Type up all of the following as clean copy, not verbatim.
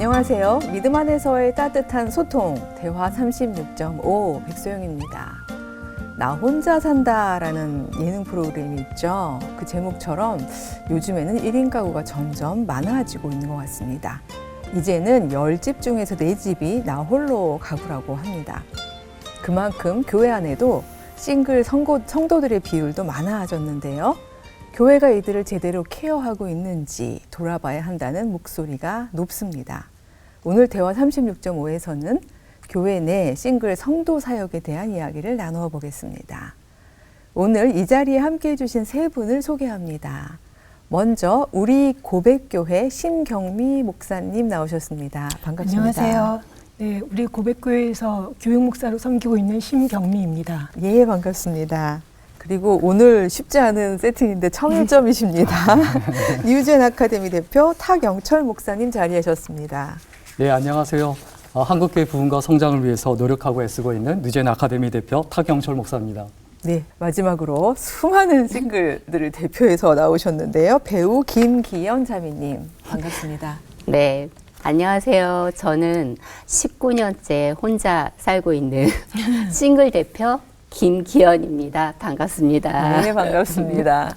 안녕하세요. 믿음 안에서의 따뜻한 소통, 대화 36.5 백소영입니다. 나 혼자 산다라는 예능 프로그램이 있죠. 그 제목처럼 요즘에는 1인 가구가 점점 많아지고 있는 것 같습니다. 이제는 10집 중에서 4집이 나 홀로 가구라고 합니다. 그만큼 교회 안에도 싱글 성도들의 비율도 많아졌는데요. 교회가 이들을 제대로 케어하고 있는지 돌아봐야 한다는 목소리가 높습니다. 오늘 대화 36.5에서는 교회 내 싱글 성도 사역에 대한 이야기를 나누어 보겠습니다. 오늘 이 자리에 함께해 주신 세 분을 소개합니다. 먼저 우리 고백교회 심경미 목사님 나오셨습니다. 반갑습니다. 안녕하세요. 네, 우리 고백교회에서 교육목사로 섬기고 있는 심경미입니다. 예, 반갑습니다. 그리고 오늘 쉽지 않은 세팅인데 청일점이십니다. 뉴젠 아카데미 대표 탁영철 목사님 자리하셨습니다. 네, 안녕하세요. 한국교회 부흥과 성장을 위해서 노력하고 애쓰고 있는 뉴젠 아카데미 대표 탁영철 목사입니다. 네, 마지막으로 수많은 싱글들을 대표해서 나오셨는데요. 배우 김기연 자매님 반갑습니다. 네, 안녕하세요. 저는 19년째 혼자 살고 있는 싱글 대표 김기연입니다. 반갑습니다. 네, 반갑습니다.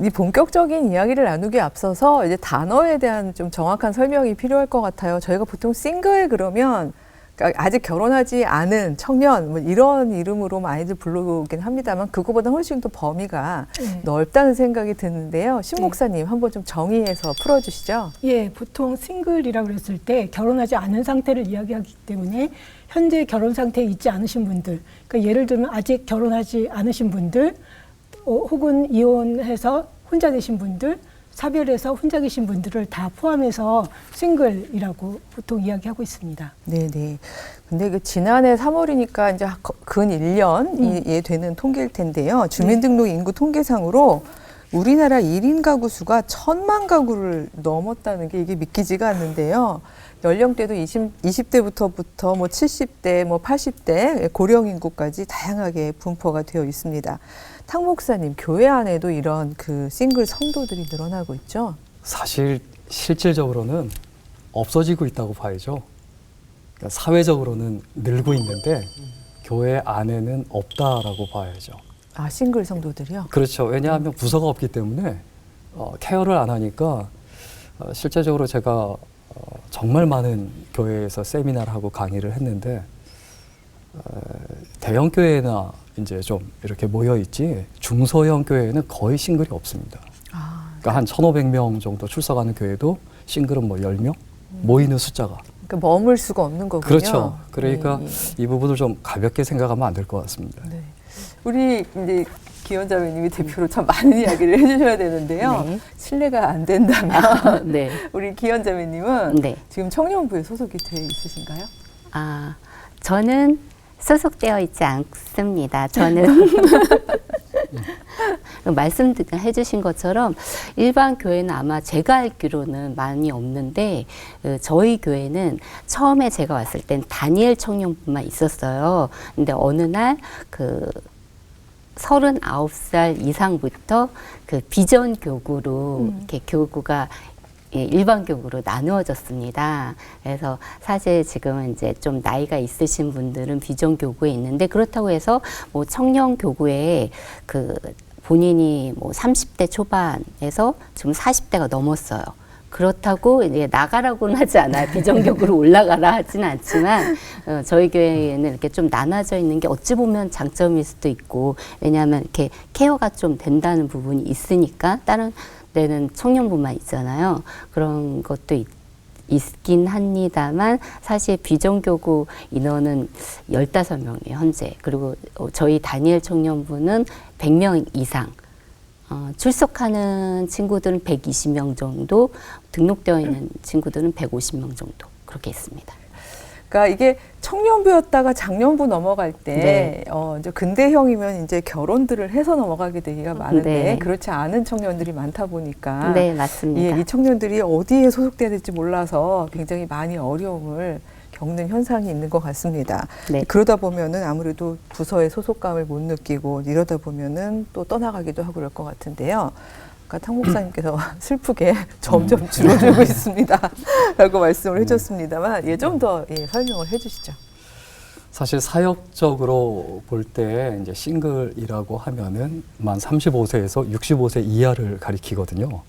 이 본격적인 이야기를 나누기에 앞서서 이제 단어에 대한 좀 정확한 설명이 필요할 것 같아요. 저희가 보통 싱글 그러면 그러니까 아직 결혼하지 않은 청년 뭐 이런 이름으로 많이들 부르긴 합니다만 그거보다 훨씬 더 범위가 넓다는 생각이 드는데요. 심 목사님 한번 좀 정의해서 풀어주시죠. 예, 보통 싱글이라고 그랬을 때 결혼하지 않은 상태를 이야기하기 때문에 현재 결혼 상태에 있지 않으신 분들, 그러니까 예를 들면 아직 결혼하지 않으신 분들, 혹은 이혼해서 혼자 계신 분들, 사별해서 혼자 계신 분들을 다 포함해서 싱글이라고 보통 이야기하고 있습니다. 네네. 근데 그 지난해 3월이니까 이제 근 1년이 되는 통계일 텐데요. 주민등록 인구 통계상으로 우리나라 1인 가구 수가 1,000만 가구를 넘었다는 게 이게 믿기지가 않는데요. 연령대도 20대부터 뭐 70대, 뭐 80대, 고령 인구까지 다양하게 분포가 되어 있습니다. 탁 목사님, 교회 안에도 이런 그 싱글 성도들이 늘어나고 있죠? 사실 실질적으로는 없어지고 있다고 봐야죠. 그러니까 사회적으로는 늘고 있는데 교회 안에는 없다라고 봐야죠. 아, 싱글 성도들이요? 그렇죠. 왜냐하면 부서가 없기 때문에 케어를 안 하니까 실제적으로 제가 정말 많은 교회에서 세미나를 하고 강의를 했는데 대형 교회나 이제 좀 이렇게 모여 있지 중소형 교회에는 거의 싱글이 없습니다. 그러니까 한 1,500명 정도 출석하는 교회도 싱글은 뭐 10명 모이는 숫자가. 그러니까 머물 수가 없는 거군요. 그렇죠. 그러니까 이 부분을 좀 가볍게 생각하면 안 될 것 같습니다. 네. 우리 이제 기연 자매님이 대표로 참 많은 이야기를 해주셔야 되는데요. 네. 실례가 안 된다면 네. 우리 기연 자매님은 네. 지금 청년부에 소속이 돼 있으신가요? 아, 저는 소속되어 있지 않습니다. 저는 말씀해 주신 것처럼 일반 교회는 아마 제가 알기로는 많이 없는데 저희 교회는 처음에 제가 왔을 땐 다니엘 청년부만 있었어요. 근데 어느 날 39살 이상부터 그 비전 교구로 이렇게 교구가 일반 교구로 나누어졌습니다. 그래서 사실 지금은 이제 좀 나이가 있으신 분들은 비전 교구에 있는데 그렇다고 해서 뭐 청년 교구에 그 본인이 뭐 30대 초반에서 지금 40대가 넘었어요. 그렇다고 이제 나가라고는 하지 않아요. 비정규직으로 올라가라 하지는 않지만 저희 교회에는 이렇게 좀 나눠져 있는 게 어찌 보면 장점일 수도 있고 왜냐하면 이렇게 케어가 좀 된다는 부분이 있으니까 다른 데는 청년부만 있잖아요. 그런 것도 있긴 합니다만 사실 비정규직 인원은 15명이에요. 현재. 그리고 저희 다니엘 청년부는 100명 이상. 출석하는 친구들은 120명 정도, 등록되어 있는 친구들은 150명 정도 그렇게 있습니다. 그러니까 이게 청년부였다가 장년부 넘어갈 때 네. 이제 근대형이면 이제 결혼들을 해서 넘어가게 되기가 많은데 네. 그렇지 않은 청년들이 많다 보니까 네, 맞습니다. 이 청년들이 어디에 소속돼야 될지 몰라서 굉장히 많이 어려움을 겪는 현상이 있는 것 같습니다. 네. 그러다 보면은 아무래도 부서의 소속감을 못 느끼고 이러다 보면은 또 떠나가기도 하고 그럴 것 같은데요. 아까 탕 목사님께서 슬프게 점점 줄어들고 있습니다. 라고 말씀을 해줬습니다만, 예, 좀 더 예, 설명을 해주시죠. 사실 사역적으로 볼 때 이제 싱글이라고 하면은 만 35세에서 65세 이하를 가리키거든요.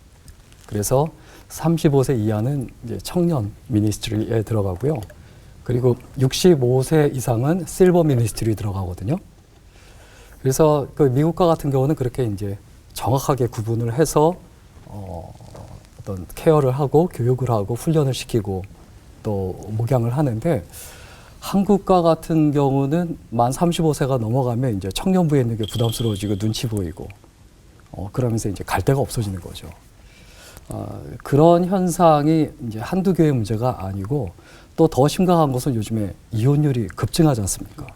그래서 35세 이하는 이제 청년 미니스트리에 들어가고요. 그리고 65세 이상은 실버 미니스트리 들어가거든요. 그래서 그 미국과 같은 경우는 그렇게 이제 정확하게 구분을 해서 어떤 케어를 하고 교육을 하고 훈련을 시키고 또 목양을 하는데, 한국과 같은 경우는 만 35세가 넘어가면 이제 청년부에 있는 게 부담스러워지고 눈치 보이고 그러면서 이제 갈 데가 없어지는 거죠. 그런 현상이 이제 한두 교회 문제가 아니고, 또 더 심각한 것은 요즘에 이혼율이 급증하지 않습니까?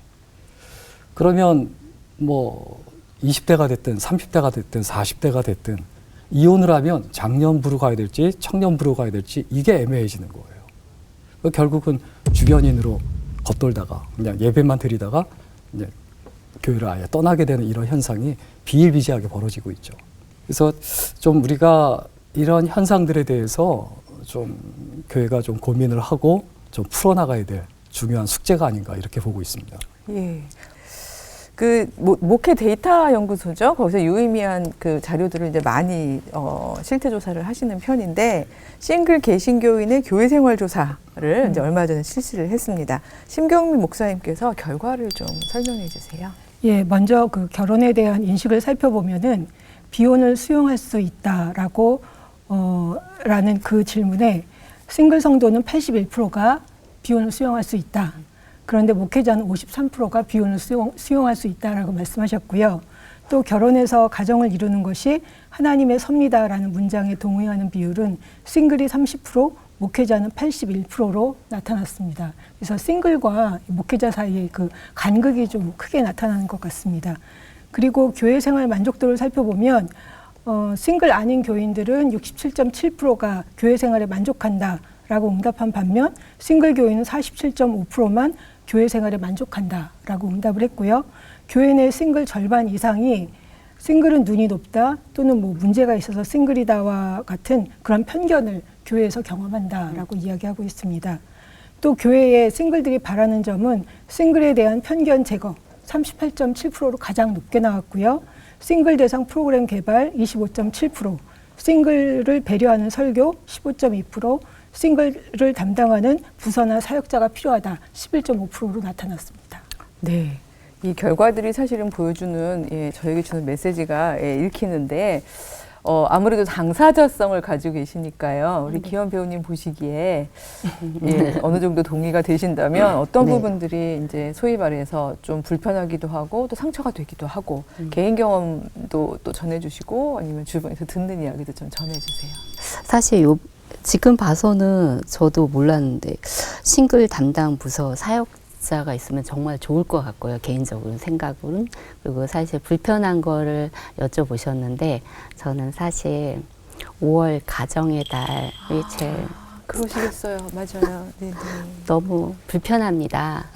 그러면 뭐 20대가 됐든 30대가 됐든 40대가 됐든 이혼을 하면 장년부로 가야 될지 청년부로 가야 될지 이게 애매해지는 거예요. 결국은 주변인으로 겉돌다가 그냥 예배만 드리다가 이제 교회를 아예 떠나게 되는 이런 현상이 비일비재하게 벌어지고 있죠. 그래서 좀 우리가 이런 현상들에 대해서 좀 교회가 좀 고민을 하고 좀 풀어나가야 될 중요한 숙제가 아닌가 이렇게 보고 있습니다. 예. 그 목회 데이터 연구소죠. 거기서 유의미한 그 자료들을 이제 많이 실태 조사를 하시는 편인데, 싱글 개신교인의 교회 생활 조사를 이제 얼마 전에 실시를 했습니다. 심경민 목사님께서 결과를 좀 설명해 주세요. 예, 먼저 그 결혼에 대한 인식을 살펴보면은 비혼을 수용할 수 있다라고 라는 그 질문에 싱글 성도는 81%가 비혼을 수용할 수 있다. 그런데 목회자는 53%가 비혼을 수용할 수 있다라고 말씀하셨고요. 또 결혼해서 가정을 이루는 것이 하나님의 섭리다라는 문장에 동의하는 비율은 싱글이 30%, 목회자는 81%로 나타났습니다. 그래서 싱글과 목회자 사이의 그 간극이 좀 크게 나타나는 것 같습니다. 그리고 교회 생활 만족도를 살펴보면 싱글 아닌 교인들은 67.7%가 교회 생활에 만족한다라고 응답한 반면 싱글 교인은 47.5%만 교회 생활에 만족한다라고 응답을 했고요. 교회 내 싱글 절반 이상이 싱글은 눈이 높다 또는 뭐 문제가 있어서 싱글이다와 같은 그런 편견을 교회에서 경험한다라고 이야기하고 있습니다. 또 교회의 싱글들이 바라는 점은 싱글에 대한 편견 제거 38.7%로 가장 높게 나왔고요. 싱글 대상 프로그램 개발 25.7%, 싱글을 배려하는 설교 15.2%, 싱글을 담당하는 부서나 사역자가 필요하다 11.5%로 나타났습니다. 네. 이 결과들이 사실은 보여주는 저에게 주는 메시지가 읽히는데 아무래도 당사자성을 가지고 계시니까요. 우리 기현 배우님 보시기에 어느 정도 동의가 되신다면 어떤 네. 부분들이 이제 소위 말해서 좀 불편하기도 하고 또 상처가 되기도 하고 개인 경험도 또 전해주시고 아니면 주변에서 듣는 이야기도 좀 전해주세요. 사실 지금 봐서는 저도 몰랐는데 싱글 담당 부서 사역자가 있으면 정말 좋을 것 같고요. 개인적으로 생각으로는. 그리고 사실 불편한 거를 여쭤보셨는데 저는 사실 5월 가정의 달이 제일 그러시겠어요. 맞아요. 네네. 너무 불편합니다.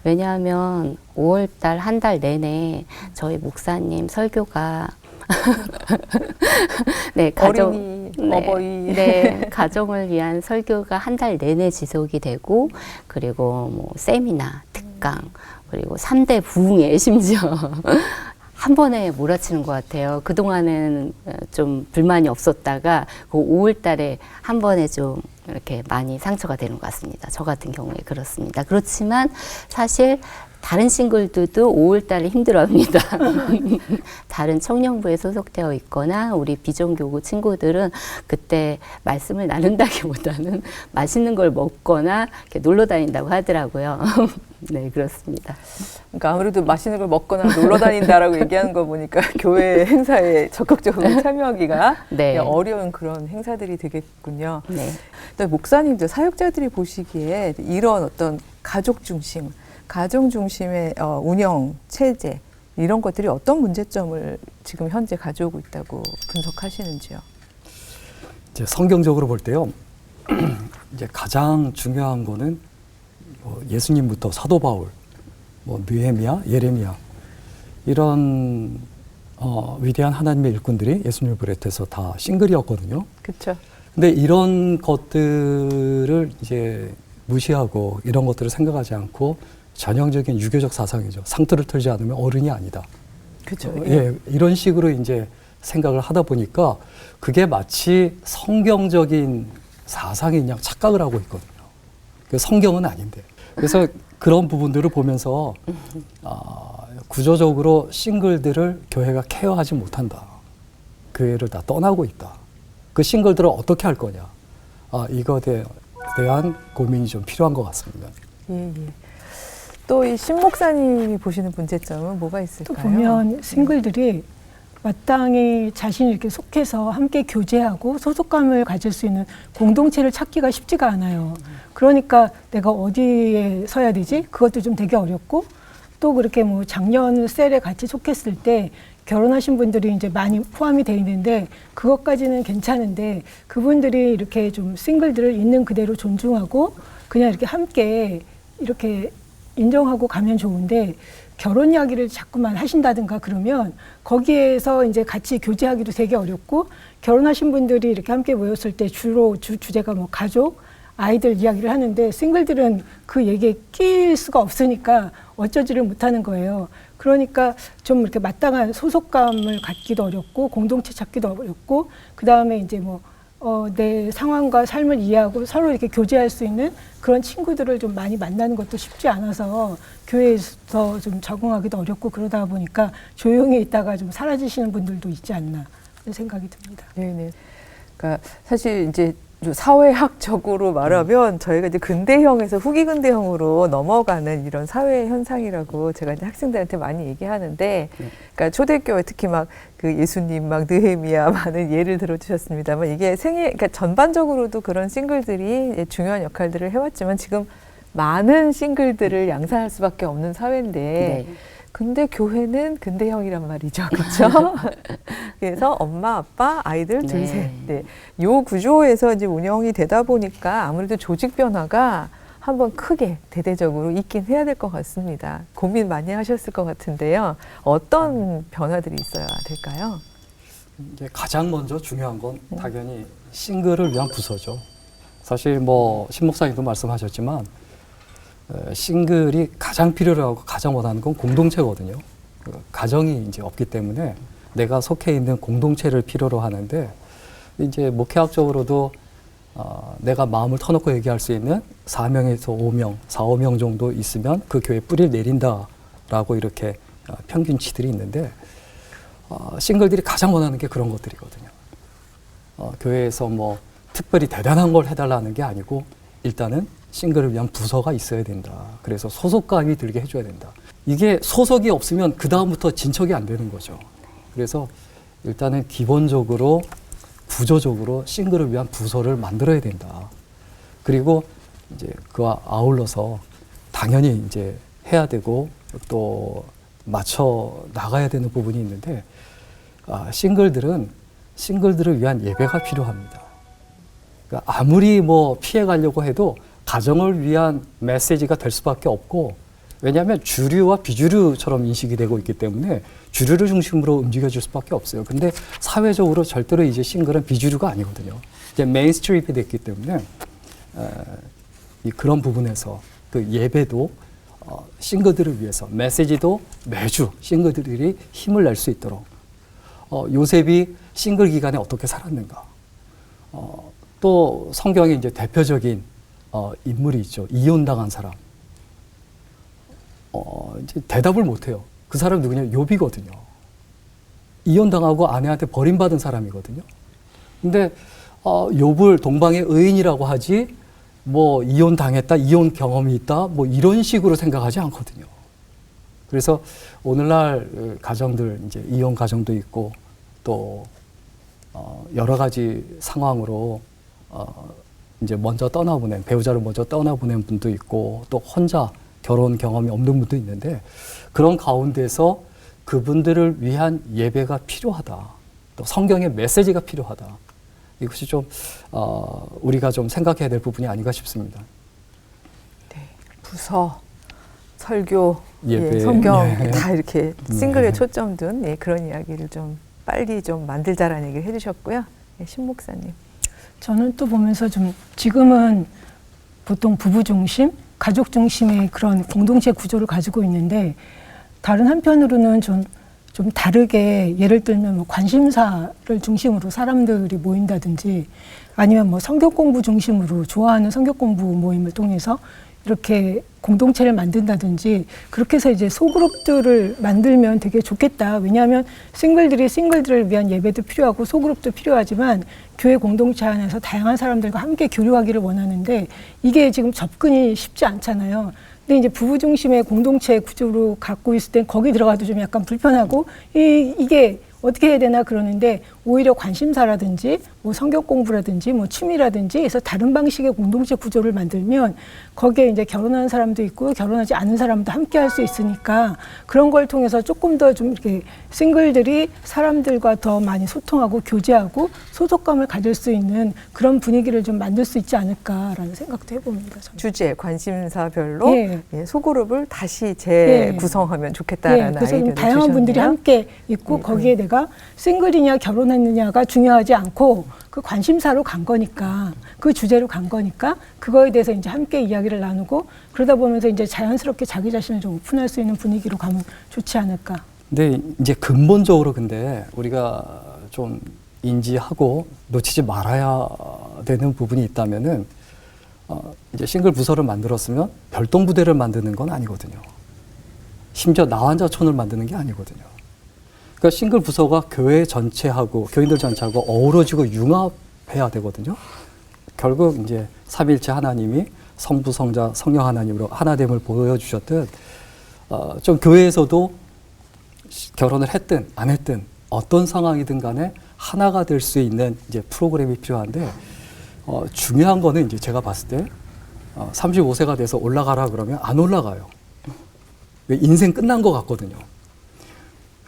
왜냐하면 5월 달 한 달 내내 저희 목사님 설교가 네, 어린이, 어버이. 네, 가정을 위한 설교가 한 달 내내 지속이 되고, 그리고 뭐 세미나, 특강, 그리고 3대 부흥회 심지어 한 번에 몰아치는 것 같아요. 그동안은 좀 불만이 없었다가 그 5월 달에 한 번에 좀 이렇게 많이 상처가 되는 것 같습니다. 저 같은 경우에 그렇습니다. 그렇지만 사실 다른 싱글들도 5월 달에 힘들어합니다. 다른 청년부에 소속되어 있거나 우리 비전교구 친구들은 그때 말씀을 나눈다기보다는 맛있는 걸 먹거나 이렇게 놀러 다닌다고 하더라고요. 네, 그렇습니다. 그러니까 아무래도 맛있는 걸 먹거나 놀러 다닌다라고 얘기하는 거 보니까 교회 행사에 적극적으로 참여하기가 네. 어려운 그런 행사들이 되겠군요. 네. 또 목사님들, 사역자들이 보시기에 이런 어떤 가족 중심의 운영 체제 이런 것들이 어떤 문제점을 지금 현재 가져오고 있다고 분석하시는지요? 이제 성경적으로 볼 때요, 이제 가장 중요한 거는 예수님부터 사도 바울, 뭐 느헤미야, 예레미야 이런 위대한 하나님의 일꾼들이 예수님을 비롯해서 다 싱글이었거든요. 그렇죠. 근데 이런 것들을 이제 무시하고 이런 것들을 생각하지 않고 전형적인 유교적 사상이죠. 상투를 털지 않으면 어른이 아니다. 그렇죠. 예, 이런 식으로 이제 생각을 하다 보니까 그게 마치 성경적인 사상이냐 착각을 하고 있거든요. 그 성경은 아닌데. 그래서 그런 부분들을 보면서 구조적으로 싱글들을 교회가 케어하지 못한다. 교회를 다 떠나고 있다. 그 싱글들을 어떻게 할 거냐. 이것에 대한 고민이 좀 필요한 것 같습니다. 예, 예. 또 이 신 목사님이 보시는 문제점은 뭐가 또 있을까요? 보면 싱글들이 마땅히 자신이 이렇게 속해서 함께 교제하고 소속감을 가질 수 있는 공동체를 찾기가 쉽지가 않아요. 그러니까 내가 어디에 서야 되지? 그것도 좀 되게 어렵고, 또 그렇게 뭐 작년 셀에 같이 속했을 때 결혼하신 분들이 이제 많이 포함이 돼 있는데 그것까지는 괜찮은데, 그분들이 이렇게 좀 싱글들을 있는 그대로 존중하고 그냥 이렇게 함께 이렇게 인정하고 가면 좋은데, 결혼 이야기를 자꾸만 하신다든가 그러면 거기에서 이제 같이 교제하기도 되게 어렵고, 결혼하신 분들이 이렇게 함께 모였을 때 주로 주제가 뭐 가족, 아이들 이야기를 하는데 싱글들은 그 얘기에 끼일 수가 없으니까 어쩌지를 못하는 거예요. 그러니까 좀 이렇게 마땅한 소속감을 갖기도 어렵고 공동체 찾기도 어렵고, 그 다음에 이제 뭐 내 상황과 삶을 이해하고 서로 이렇게 교제할 수 있는 그런 친구들을 좀 많이 만나는 것도 쉽지 않아서 교회에서 좀 적응하기도 어렵고, 그러다 보니까 조용히 있다가 좀 사라지시는 분들도 있지 않나 그런 생각이 듭니다. 네네. 그러니까 사실 이제 사회학적으로 말하면 저희가 이제 근대형에서 후기 근대형으로 넘어가는 이런 사회 현상이라고 제가 이제 학생들한테 많이 얘기하는데, 그러니까 초대교회 특히 막 그 예수님 막 느헤미야 많은 예를 들어주셨습니다만, 이게 그러니까 전반적으로도 그런 싱글들이 중요한 역할들을 해왔지만 지금 많은 싱글들을 양산할 수밖에 없는 사회인데. 네. 근데 교회는 근대형이란 말이죠. 그렇죠? 그래서 엄마, 아빠, 아이들 둘, 네. 셋. 네. 요 구조에서 이제 운영이 되다 보니까 아무래도 조직 변화가 한번 크게 대대적으로 있긴 해야 될 것 같습니다. 고민 많이 하셨을 것 같은데요. 어떤 변화들이 있어야 될까요? 이제 가장 먼저 중요한 건 당연히 싱글을 위한 부서죠. 사실 뭐 신 목사님도 말씀하셨지만 싱글이 가장 필요로 하고 가장 원하는 건 공동체거든요. 가정이 이제 없기 때문에 내가 속해 있는 공동체를 필요로 하는데, 이제 목회학적으로도 내가 마음을 터놓고 얘기할 수 있는 4명에서 5명, 4, 5명 정도 있으면 그 교회에 뿌리를 내린다라고 이렇게 평균치들이 있는데, 싱글들이 가장 원하는 게 그런 것들이거든요. 교회에서 뭐 특별히 대단한 걸 해달라는 게 아니고 일단은 싱글을 위한 부서가 있어야 된다. 그래서 소속감이 들게 해줘야 된다. 이게 소속이 없으면 그 다음부터 진척이 안 되는 거죠. 그래서 일단은 기본적으로 구조적으로 싱글을 위한 부서를 만들어야 된다. 그리고 이제 그와 아울러서 당연히 이제 해야 되고 또 맞춰 나가야 되는 부분이 있는데, 싱글들을 위한 예배가 필요합니다. 그러니까 아무리 뭐 피해 가려고 해도 가정을 위한 메시지가 될 수밖에 없고, 왜냐하면 주류와 비주류처럼 인식이 되고 있기 때문에 주류를 중심으로 움직여줄 수밖에 없어요. 근데 사회적으로 절대로 이제 싱글은 비주류가 아니거든요. 이제 메인스트림이 됐기 때문에 그런 부분에서 그 예배도 싱글들을 위해서, 메시지도 매주 싱글들이 힘을 낼 수 있도록, 요셉이 싱글 기간에 어떻게 살았는가, 또 성경에 이제 대표적인 인물이 있죠. 이혼당한 사람. 이제 대답을 못해요. 그 사람 누구냐? 욥이거든요. 이혼당하고 아내한테 버림받은 사람이거든요. 근데 욥을 동방의 의인이라고 하지, 뭐 이혼당했다, 이혼 경험이 있다, 뭐 이런 식으로 생각하지 않거든요. 그래서 오늘날 가정들, 이제 이혼 가정도 있고 또 여러 가지 상황으로 이제 먼저 떠나보낸, 배우자를 먼저 떠나보낸 분도 있고, 또 혼자 결혼 경험이 없는 분도 있는데, 그런 가운데서 그분들을 위한 예배가 필요하다. 또 성경의 메시지가 필요하다. 이것이 좀 우리가 좀 생각해야 될 부분이 아닌가 싶습니다. 네, 부서. 설교, 예배, 예, 성경 예. 다 이렇게 싱글에 초점 둔 예, 그런 이야기를 좀 빨리 좀 만들자라는 얘기를 해주셨고요. 예, 신 목사님. 저는 또 보면서 좀 지금은 보통 부부 중심, 가족 중심의 그런 공동체 구조를 가지고 있는데 다른 한편으로는 좀 다르게 예를 들면 뭐 관심사를 중심으로 사람들이 모인다든지 아니면 뭐 성경 공부 중심으로 좋아하는 성경 공부 모임을 통해서 이렇게 공동체를 만든다든지 그렇게 해서 이제 소그룹들을 만들면 되게 좋겠다. 왜냐하면 싱글들이 싱글들을 위한 예배도 필요하고 소그룹도 필요하지만 교회 공동체 안에서 다양한 사람들과 함께 교류하기를 원하는데 이게 지금 접근이 쉽지 않잖아요. 근데 이제 부부 중심의 공동체 구조로 갖고 있을 땐 거기 들어가도 좀 약간 불편하고 이게 어떻게 해야 되나 그러는데 오히려 관심사라든지 뭐 성경 공부라든지 뭐 취미라든지 해서 다른 방식의 공동체 구조를 만들면 거기에 이제 결혼한 사람도 있고 결혼하지 않은 사람도 함께 할 수 있으니까 그런 걸 통해서 조금 더 좀 이렇게 싱글들이 사람들과 더 많이 소통하고 교제하고 소속감을 가질 수 있는 그런 분위기를 좀 만들 수 있지 않을까라는 생각도 해봅니다. 저는. 주제, 관심사별로 예. 예, 소그룹을 다시 재구성하면 좋겠다라는 그래서 좀 아이디어를 다양한 주셨네요. 분들이 함께 있고 거기에 내가 싱글이냐 결혼했느냐가 중요하지 않고 그 관심사로 간 거니까 그 주제로 간 거니까 그거에 대해서 이제 함께 이야기를 나누고 그러다 보면서 이제 자연스럽게 자기 자신을 좀 오픈할 수 있는 분위기로 가면 좋지 않을까. 근데 이제 근본적으로 근데 우리가 좀 인지하고 놓치지 말아야 되는 부분이 있다면은 이제 싱글 부서를 만들었으면 별동 부대를 만드는 건 아니거든요. 심지어 나환자촌을 만드는 게 아니거든요. 그러니까 싱글 부서가 교회 전체하고 교인들 전체하고 어우러지고 융합해야 되거든요. 결국 이제 삼위일체 하나님이 성부, 성자, 성령 하나님으로 하나됨을 보여주셨듯 좀 교회에서도 결혼을 했든 안 했든 어떤 상황이든 간에 하나가 될 수 있는 이제 프로그램이 필요한데 중요한 거는 이제 제가 봤을 때 35세가 돼서 올라가라 그러면 안 올라가요. 인생 끝난 것 같거든요.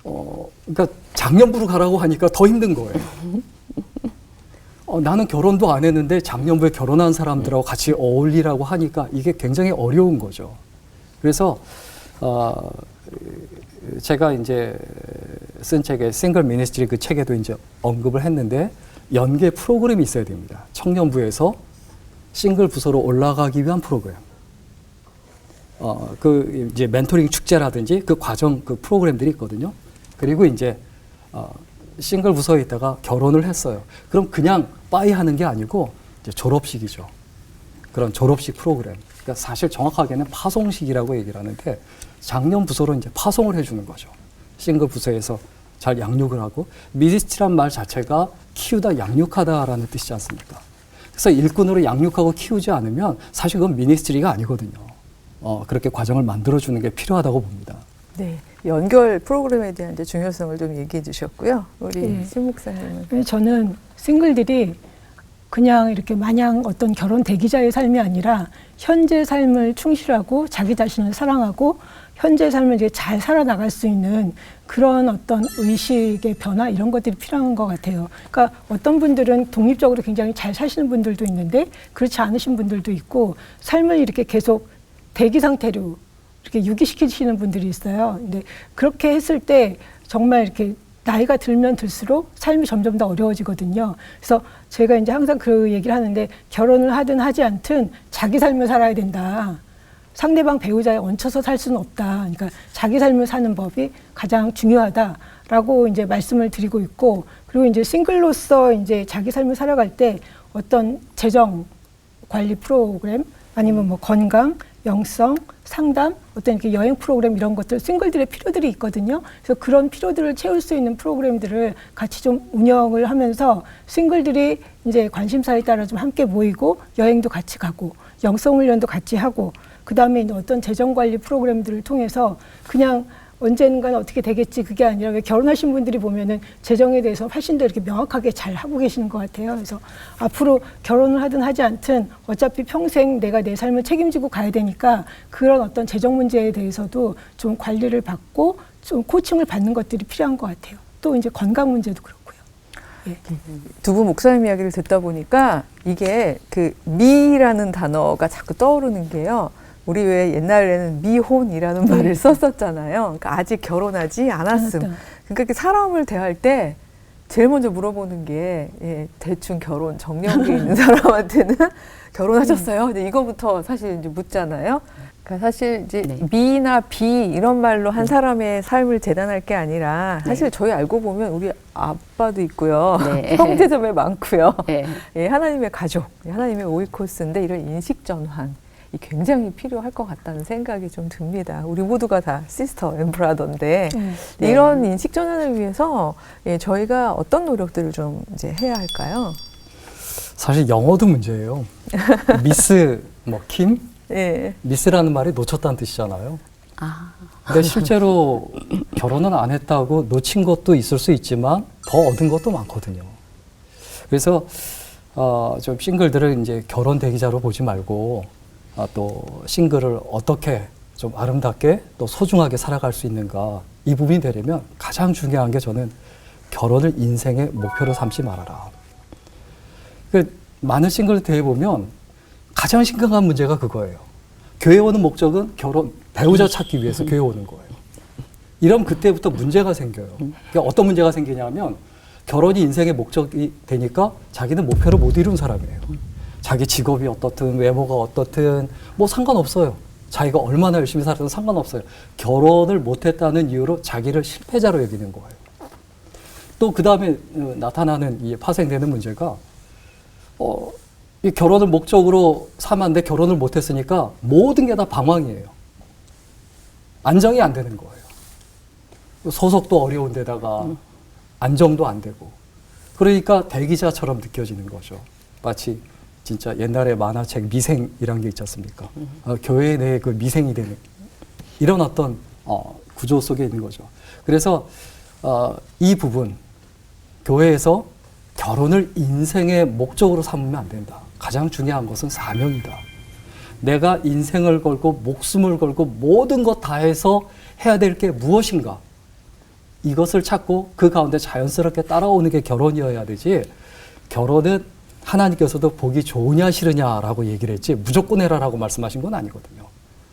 그러니까 작년부로 가라고 하니까 더 힘든 거예요. 나는 결혼도 안 했는데 작년부에 결혼한 사람들하고 같이 어울리라고 하니까 이게 굉장히 어려운 거죠. 그래서 제가 이제 쓴 책에 싱글 미니스트리 그 책에도 이제 언급을 했는데 연계 프로그램이 있어야 됩니다. 청년부에서 싱글 부서로 올라가기 위한 프로그램. 그 이제 멘토링 축제라든지 그 과정 그 프로그램들이 있거든요. 그리고 이제 싱글 부서에 있다가 결혼을 했어요. 그럼 그냥 빠이 하는 게 아니고 이제 졸업식이죠. 그런 졸업식 프로그램. 그러니까 사실 정확하게는 파송식이라고 얘기를 하는데 작년 부서로 이제 파송을 해주는 거죠. 싱글 부서에서 잘 양육을 하고 미니스트리란 말 자체가 키우다 양육하다라는 뜻이지 않습니까? 그래서 일꾼으로 양육하고 키우지 않으면 사실 그건 미니스트리가 아니거든요. 그렇게 과정을 만들어주는 게 필요하다고 봅니다. 네, 연결 프로그램에 대한 이제 중요성을 좀 얘기해 주셨고요. 우리 네. 신 목사님은. 저는 싱글들이 그냥 이렇게 마냥 어떤 결혼 대기자의 삶이 아니라 현재 삶을 충실하고 자기 자신을 사랑하고 현재 삶을 이제 잘 살아나갈 수 있는 그런 어떤 의식의 변화 이런 것들이 필요한 것 같아요. 그러니까 어떤 분들은 독립적으로 굉장히 잘 사시는 분들도 있는데 그렇지 않으신 분들도 있고 삶을 이렇게 계속 대기 상태로 이렇게 유기시키시는 분들이 있어요. 근데 그렇게 했을 때 정말 이렇게 나이가 들면 들수록 삶이 점점 더 어려워지거든요. 그래서 제가 이제 항상 그 얘기를 하는데 결혼을 하든 하지 않든 자기 삶을 살아야 된다. 상대방 배우자에 얹혀서 살 수는 없다. 그러니까 자기 삶을 사는 법이 가장 중요하다라고 이제 말씀을 드리고 있고, 그리고 이제 싱글로서 이제 자기 삶을 살아갈 때 어떤 재정 관리 프로그램 아니면 뭐 건강, 영성, 상담, 어떤 이렇게 여행 프로그램 이런 것들 싱글들의 필요들이 있거든요. 그래서 그런 필요들을 채울 수 있는 프로그램들을 같이 좀 운영을 하면서 싱글들이 이제 관심사에 따라 좀 함께 모이고 여행도 같이 가고 영성 훈련도 같이 하고 그 다음에 어떤 재정 관리 프로그램들을 통해서 그냥 언젠가는 어떻게 되겠지 그게 아니라 왜 결혼하신 분들이 보면은 재정에 대해서 훨씬 더 이렇게 명확하게 잘 하고 계시는 것 같아요. 그래서 앞으로 결혼을 하든 하지 않든 어차피 평생 내가 내 삶을 책임지고 가야 되니까 그런 어떤 재정 문제에 대해서도 좀 관리를 받고 좀 코칭을 받는 것들이 필요한 것 같아요. 또 이제 건강 문제도 그렇고요. 예. 두 분 목사님 이야기를 듣다 보니까 이게 그 미라는 단어가 자꾸 떠오르는 게요. 우리 왜 옛날에는 미혼이라는 말을 썼었잖아요. 그러니까 아직 결혼하지 않았음. 그러니까 이렇게 사람을 대할 때 제일 먼저 물어보는 게 대충 결혼 정년기에 있는 사람한테는 결혼하셨어요? 근데 이거부터 사실 이제 묻잖아요. 그러니까 사실 이제 네. 미나 비 이런 말로 한 사람의 삶을 재단할 게 아니라 사실 저희 알고 보면 우리 아빠도 있고요. 네. 형제자매 많고요. 네. 예, 하나님의 가족, 하나님의 오이코스인데 이런 인식 전환 이 굉장히 필요할 것 같다는 생각이 좀 듭니다. 우리 모두가 다 시스터 앤 브라더인데 네. 이런 인식 전환을 위해서 저희가 어떤 노력들을 좀 이제 해야 할까요? 사실 영어도 문제예요. 미스 킴 예. 미스라는 말이 놓쳤다는 뜻이잖아요. 아, 근데 실제로 결혼은 안 했다고 놓친 것도 있을 수 있지만 더 얻은 것도 많거든요. 그래서 좀 싱글들을 이제 결혼 대기자로 보지 말고 또 싱글을 어떻게 좀 아름답게 또 소중하게 살아갈 수 있는가 이 부분이 되려면 가장 중요한 게 저는 결혼을 인생의 목표로 삼지 말아라. 많은 싱글을 대해보면 가장 심각한 문제가 그거예요. 교회 오는 목적은 결혼, 배우자 찾기 위해서 교회 오는 거예요. 이러면 그때부터 문제가 생겨요. 그러니까 어떤 문제가 생기냐면 결혼이 인생의 목적이 되니까 자기는 목표를 못 이룬 사람이에요. 자기 직업이 어떻든 외모가 어떻든 뭐 상관없어요. 자기가 얼마나 열심히 살아도 상관없어요. 결혼을 못했다는 이유로 자기를 실패자로 여기는 거예요. 또 그 다음에 나타나는 이 파생되는 문제가 이 결혼을 목적으로 삼았는데 결혼을 못했으니까 모든 게 다 방황이에요. 안정이 안 되는 거예요. 소속도 어려운 데다가 안정도 안 되고 그러니까 대기자처럼 느껴지는 거죠. 마치 진짜 옛날에 만화책 미생이란 게 있지 않습니까? 교회 내에 그 미생이 되는 이런 어떤 구조 속에 있는 거죠. 그래서 이 부분 교회에서 결혼을 인생의 목적으로 삼으면 안 된다. 가장 중요한 것은 사명이다. 내가 인생을 걸고 목숨을 걸고 모든 것 다해서 해야 될 게 무엇인가? 이것을 찾고 그 가운데 자연스럽게 따라오는 게 결혼이어야 되지. 결혼은 하나님께서도 보기 좋으냐 싫으냐라고 얘기를 했지 무조건 해라라고 말씀하신 건 아니거든요.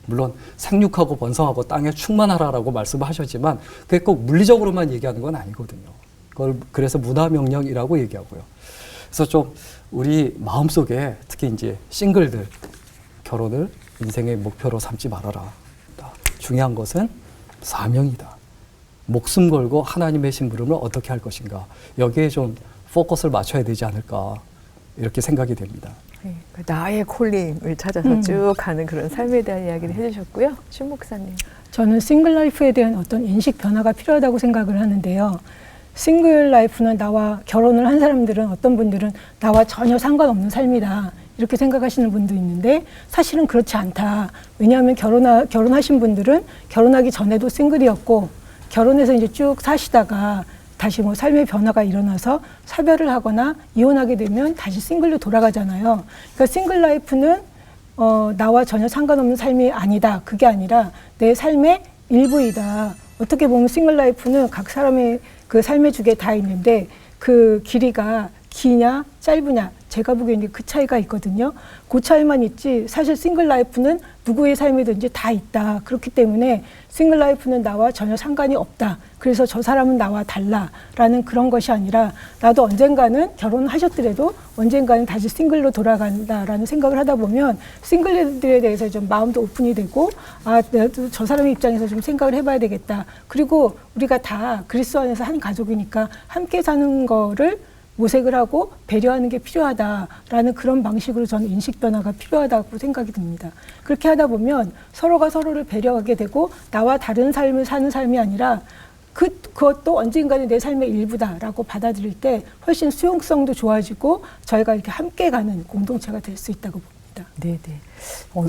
물론 생육하고 번성하고 땅에 충만하라라고 말씀을 하셨지만 그게 꼭 물리적으로만 얘기하는 건 아니거든요. 그걸 그래서 문화명령이라고 얘기하고요. 그래서 좀 우리 마음속에 특히 이제 싱글들 결혼을 인생의 목표로 삼지 말아라. 중요한 것은 사명이다. 목숨 걸고 하나님의 심부름을 어떻게 할 것인가. 여기에 좀 포커스를 맞춰야 되지 않을까 이렇게 생각이 됩니다. 네, 나의 콜링을 찾아서 쭉 가는 그런 삶에 대한 이야기를 해주셨고요. 신 목사님. 저는 싱글 라이프에 대한 어떤 인식 변화가 필요하다고 생각을 하는데요. 싱글 라이프는 나와 결혼을 한 사람들은 어떤 분들은 나와 전혀 상관없는 삶이다. 이렇게 생각하시는 분도 있는데 사실은 그렇지 않다. 왜냐하면 결혼하신 분들은 결혼하기 전에도 싱글이었고 결혼해서 이제 쭉 사시다가 다시 뭐 삶의 변화가 일어나서 사별을 하거나 이혼하게 되면 다시 싱글로 돌아가잖아요. 그러니까 싱글 라이프는 나와 전혀 상관없는 삶이 아니다. 그게 아니라 내 삶의 일부이다. 어떻게 보면 싱글 라이프는 각 사람의 그 삶의 주기에 다 있는데 그 길이가 기냐 짧으냐 제가 보기에는 그 차이가 있거든요. 그 차이만 있지 사실 싱글 라이프는 누구의 삶이든지 다 있다. 그렇기 때문에 싱글 라이프는 나와 전혀 상관이 없다. 그래서 저 사람은 나와 달라라는 그런 것이 아니라 나도 언젠가는 결혼하셨더라도 언젠가는 다시 싱글로 돌아간다라는 생각을 하다 보면 싱글들에 대해서 좀 마음도 오픈이 되고 나도 저 사람의 입장에서 좀 생각을 해봐야 되겠다. 그리고 우리가 다 그리스도 안에서 한 가족이니까 함께 사는 거를 모색을 하고 배려하는 게 필요하다라는 그런 방식으로 저는 인식 변화가 필요하다고 생각이 듭니다. 그렇게 하다 보면 서로가 서로를 배려하게 되고 나와 다른 삶을 사는 삶이 아니라 그것도 언젠가는 내 삶의 일부다라고 받아들일 때 훨씬 수용성도 좋아지고 저희가 이렇게 함께 가는 공동체가 될 수 있다고 봅니다. 네네.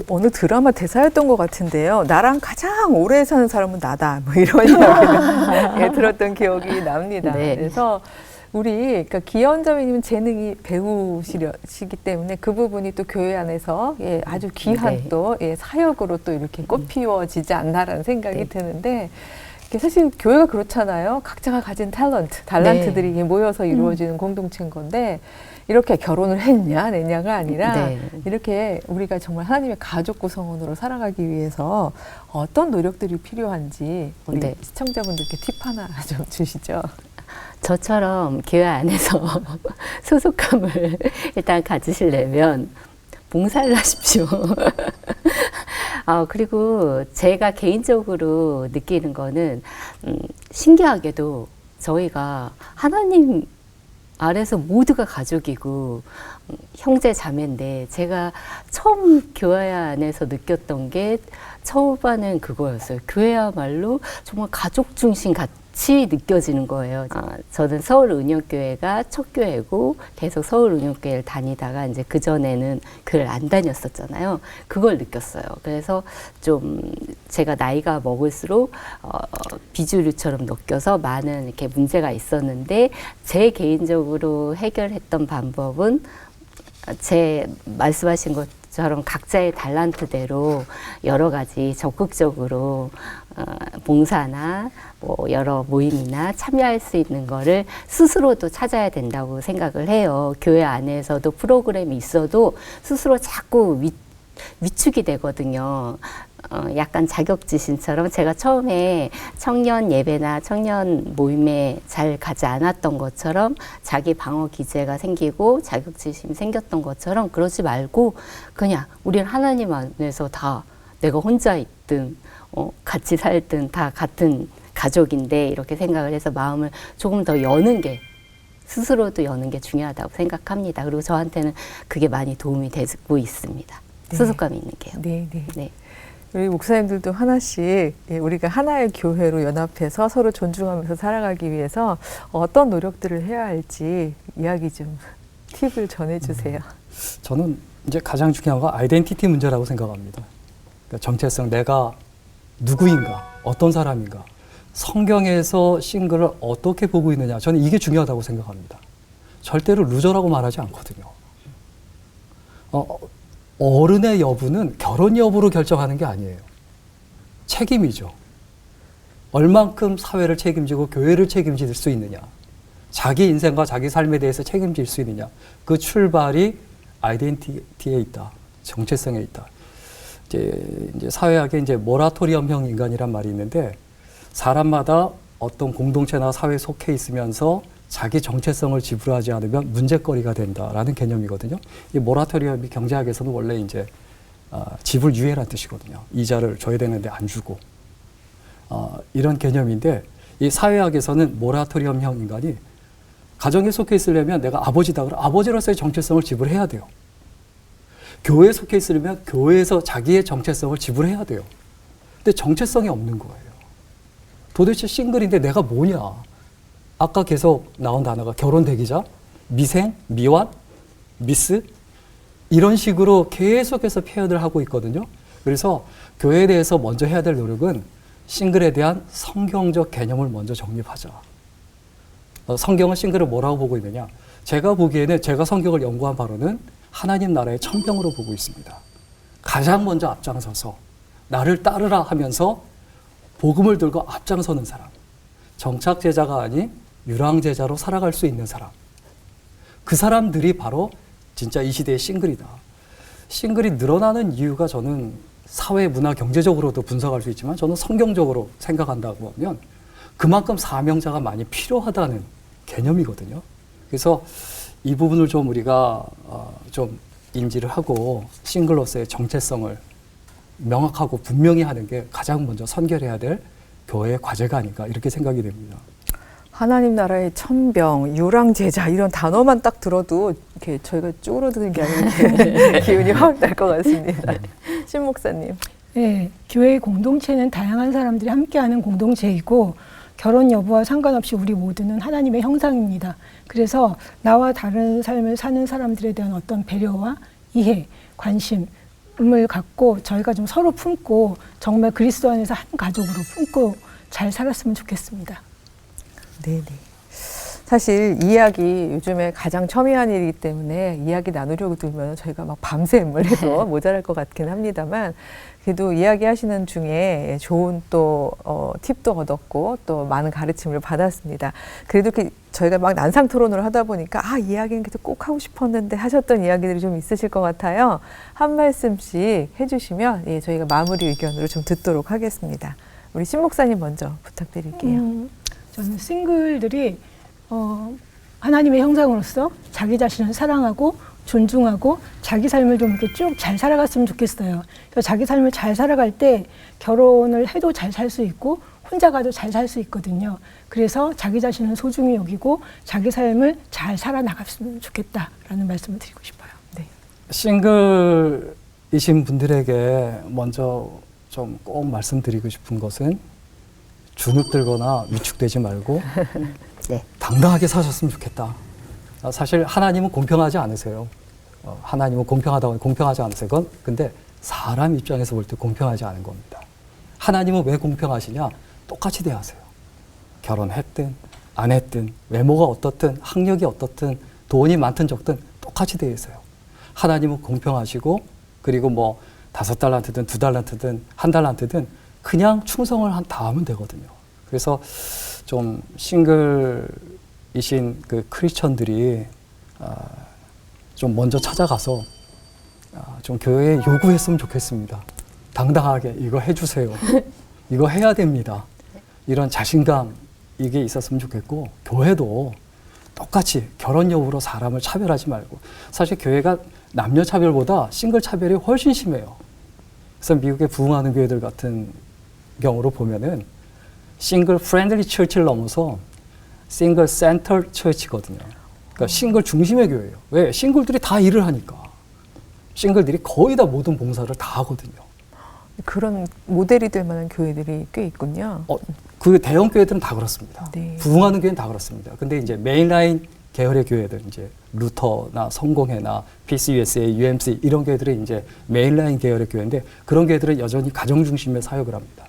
어느 드라마 대사였던 것 같은데요. 나랑 가장 오래 사는 사람은 나다. 뭐 이런 이야기를 들었던 기억이 납니다. 네. 그래서 그러니까 기현자매님은 재능이 배우시기 때문에 그 부분이 또 교회 안에서 아주 귀한 또 사역으로 또 이렇게 꽃피워지지 않나라는 생각이 드는데 사실 교회가 그렇잖아요. 각자가 가진 달란트들이 모여서 이루어지는 공동체인 건데 이렇게 결혼을 했냐 냈냐가 아니라 네. 이렇게 우리가 정말 하나님의 가족 구성원으로 살아가기 위해서 어떤 노력들이 필요한지 우리 네. 시청자분들께 팁 하나 좀 주시죠. 저처럼 교회 안에서 소속감을 일단 가지시려면 봉사를 하십시오. 그리고 제가 개인적으로 느끼는 거는 신기하게도 저희가 하나님 아래서 모두가 가족이고 형제 자매인데 제가 처음 교회 안에서 느꼈던 게 처음에는 그거였어요. 교회야말로 정말 가족 중심 같이 느껴지는 거예요. 저는 서울은용교회가 첫 교회고 계속 서울은용교회를 다니다가 이제 그전에는 교회를 안 다녔었잖아요. 그걸 느꼈어요. 그래서 좀 제가 나이가 먹을수록 비주류처럼 느껴서 많은 이렇게 문제가 있었는데 제 개인적으로 해결했던 방법은 제 말씀하신 것처럼 각자의 달란트대로 여러 가지 적극적으로 봉사나 뭐 여러 모임이나 참여할 수 있는 거를 스스로도 찾아야 된다고 생각을 해요. 교회 안에서도 프로그램이 있어도 스스로 자꾸 위축이 되거든요. 약간 자격지심처럼 제가 처음에 청년 예배나 청년 모임에 잘 가지 않았던 것처럼 자기 방어 기제가 생기고 자격지심이 생겼던 것처럼 그러지 말고 그냥 우리는 하나님 안에서 다 내가 혼자 있든 같이 살든 다 같은 가족인데 이렇게 생각을 해서 마음을 조금 더 여는 게 스스로도 여는 게 중요하다고 생각합니다. 그리고 저한테는 그게 많이 도움이 되고 있습니다. 네. 소속감이 있는 게요. 네, 네. 네. 우리 목사님들도 하나씩 우리가 하나의 교회로 연합해서 서로 존중하면서 살아가기 위해서 어떤 노력들을 해야 할지 이야기 좀 팁을 전해주세요. 저는 이제 가장 중요한 건 아이덴티티 문제라고 생각합니다. 그러니까 정체성, 내가 누구인가, 어떤 사람인가, 성경에서 싱글을 어떻게 보고 있느냐, 저는 이게 중요하다고 생각합니다. 절대로 루저라고 말하지 않거든요. 어른의 여부는 결혼 여부로 결정하는 게 아니에요. 책임이죠. 얼만큼 사회를 책임지고 교회를 책임질 수 있느냐, 자기 인생과 자기 삶에 대해서 책임질 수 있느냐, 그 출발이 아이덴티티에 있다, 정체성에 있다. 이제 사회학에 이제 모라토리엄형 인간이란 말이 있는데 사람마다 어떤 공동체나 사회에 속해 있으면서 자기 정체성을 지불하지 않으면 문제거리가 된다라는 개념이거든요. 이 모라토리엄이 경제학에서는 원래 이제 지불 유예란 뜻이거든요. 이자를 줘야 되는데 안 주고 이런 개념인데 이 사회학에서는 모라토리엄형 인간이 가정에 속해 있으려면 내가 아버지다 그러면 아버지로서의 정체성을 지불해야 돼요. 교회에 속해 있으려면 교회에서 자기의 정체성을 지불해야 돼요. 근데 정체성이 없는 거예요. 도대체 싱글인데 내가 뭐냐? 아까 계속 나온 단어가 결혼 대기자, 미생, 미완, 미스 이런 식으로 계속해서 표현을 하고 있거든요. 그래서 교회에 대해서 먼저 해야 될 노력은 싱글에 대한 성경적 개념을 먼저 정립하자. 성경은 싱글을 뭐라고 보고 있느냐? 제가 보기에는 제가 성경을 연구한 바로는 하나님 나라의 천병으로 보고 있습니다. 가장 먼저 앞장서서 나를 따르라 하면서 복음을 들고 앞장서는 사람. 정착 제자가 아닌 유랑 제자로 살아갈 수 있는 사람. 그 사람들이 바로 진짜 이 시대의 싱글이다. 싱글이 늘어나는 이유가 저는 사회, 문화, 경제적으로도 분석할 수 있지만 저는 성경적으로 생각한다고 하면 그만큼 사명자가 많이 필요하다는 개념이거든요. 그래서 이 부분을 좀 우리가 좀 인지를 하고 싱글로서의 정체성을 명확하고 분명히 하는 게 가장 먼저 선결해야 될 교회의 과제가 아닌가 이렇게 생각이 됩니다. 하나님 나라의 천병, 유랑제자 이런 단어만 딱 들어도 이렇게 저희가 쭈그러드는 게 아니라 기운이 확 날 것 같습니다. 신 목사님. 네, 교회 공동체는 다양한 사람들이 함께하는 공동체이고 결혼 여부와 상관없이 우리 모두는 하나님의 형상입니다. 그래서 나와 다른 삶을 사는 사람들에 대한 어떤 배려와 이해, 관심을 갖고 저희가 좀 서로 품고 정말 그리스도 안에서 한 가족으로 품고 잘 살았으면 좋겠습니다. 네네. 사실 이야기 요즘에 가장 첨예한 일이기 때문에 이야기 나누려고 들면 저희가 막 밤샘을 해도 모자랄 것 같긴 합니다만 그래도 이야기하시는 중에 좋은 또 팁도 얻었고 또 많은 가르침을 받았습니다. 그래도 저희가 막 난상 토론을 하다 보니까 이 이야기는 계속 꼭 하고 싶었는데 하셨던 이야기들이 좀 있으실 것 같아요. 한 말씀씩 해주시면 저희가 마무리 의견으로 좀 듣도록 하겠습니다. 우리 신 목사님 먼저 부탁드릴게요. 저는 싱글들이 하나님의 형상으로서 자기 자신을 사랑하고 존중하고 자기 삶을 좀 이렇게 쭉 잘 살아갔으면 좋겠어요. 그래서 자기 삶을 잘 살아갈 때 결혼을 해도 잘 살 수 있고 혼자 가도 잘 살 수 있거든요. 그래서 자기 자신을 소중히 여기고 자기 삶을 잘 살아나갔으면 좋겠다라는 말씀을 드리고 싶어요. 네. 싱글이신 분들에게 먼저 좀 꼭 말씀드리고 싶은 것은 주눅들거나 위축되지 말고 네. 당당하게 사셨으면 좋겠다. 사실 하나님은 공평하지 않으세요. 하나님은 공평하지 않으세요. 근데 사람 입장에서 볼 때 공평하지 않은 겁니다. 하나님은 왜 공평하시냐? 똑같이 대하세요. 결혼했든 안 했든 외모가 어떻든 학력이 어떻든 돈이 많든 적든 똑같이 대하세요. 하나님은 공평하시고 그리고 뭐 5달란트든 2달란트든 1달란트든 그냥 충성을 다 하면 되거든요. 그래서 좀 싱글이신 그 크리스천들이 좀 먼저 찾아가서 좀 교회에 요구했으면 좋겠습니다. 당당하게 이거 해주세요. 이거 해야 됩니다. 이런 자신감 이게 있었으면 좋겠고 교회도 똑같이 결혼 여부로 사람을 차별하지 말고 사실 교회가 남녀 차별보다 싱글 차별이 훨씬 심해요. 그래서 미국의 부흥하는 교회들 같은 경우로 보면은 싱글 프렌들리 처치를 넘어서 싱글 센터 처치거든요. 그러니까 싱글 중심의 교회예요. 왜? 싱글들이 다 일을 하니까. 싱글들이 거의 다 모든 봉사를 다 하거든요. 그런 모델이 될 만한 교회들이 꽤 있군요. 그 대형 교회들은 다 그렇습니다. 네. 부흥하는 교회는 다 그렇습니다. 근데 이제 메인라인 계열의 교회들, 이제 루터나 성공회나 PCUSA, UMC 이런 교회들이 이제 메인라인 계열의 교회인데 그런 교회들은 여전히 가정 중심의 사역을 합니다.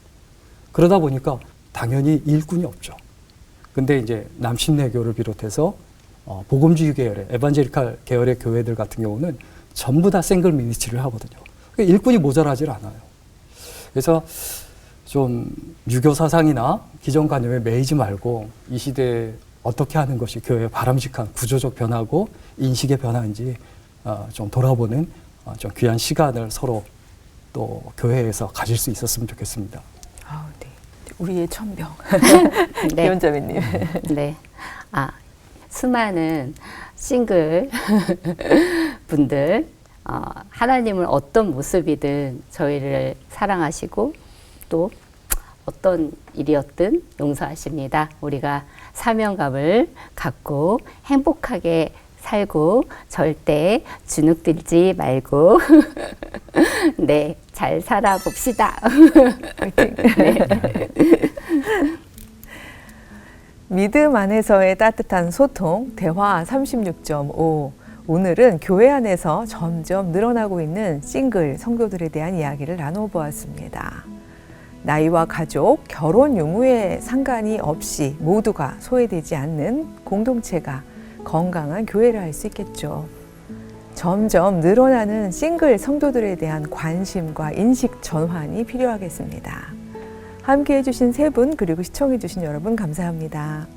그러다 보니까 당연히 일꾼이 없죠. 근데 이제 남신내교를 비롯해서 복음주의 계열의 에반제리칼 계열의 교회들 같은 경우는 전부 다 싱글 미니스트리를 하거든요. 그러니까 일꾼이 모자라질 않아요. 그래서 좀 유교 사상이나 기존관념에 매이지 말고 이 시대에 어떻게 하는 것이 교회의 바람직한 구조적 변화고 인식의 변화인지 좀 돌아보는 좀 귀한 시간을 서로 또 교회에서 가질 수 있었으면 좋겠습니다. 네. 우리의 천병. 네. 이원자매님. 네. 수많은 싱글 분들, 하나님을 어떤 모습이든 저희를 사랑하시고 또 어떤 일이었든 용서하십니다. 우리가 사명감을 갖고 행복하게 살고 절대 주눅들지 말고 네, 잘 살아봅시다. 화이팅. 네. 믿음 안에서의 따뜻한 소통, 대화 36.5. 오늘은 교회 안에서 점점 늘어나고 있는 싱글 성도들에 대한 이야기를 나눠보았습니다. 나이와 가족, 결혼 유무에 상관이 없이 모두가 소외되지 않는 공동체가 건강한 교회를 할 수 있겠죠. 점점 늘어나는 싱글 성도들에 대한 관심과 인식 전환이 필요하겠습니다. 함께해 주신 세 분 그리고 시청해 주신 여러분 감사합니다.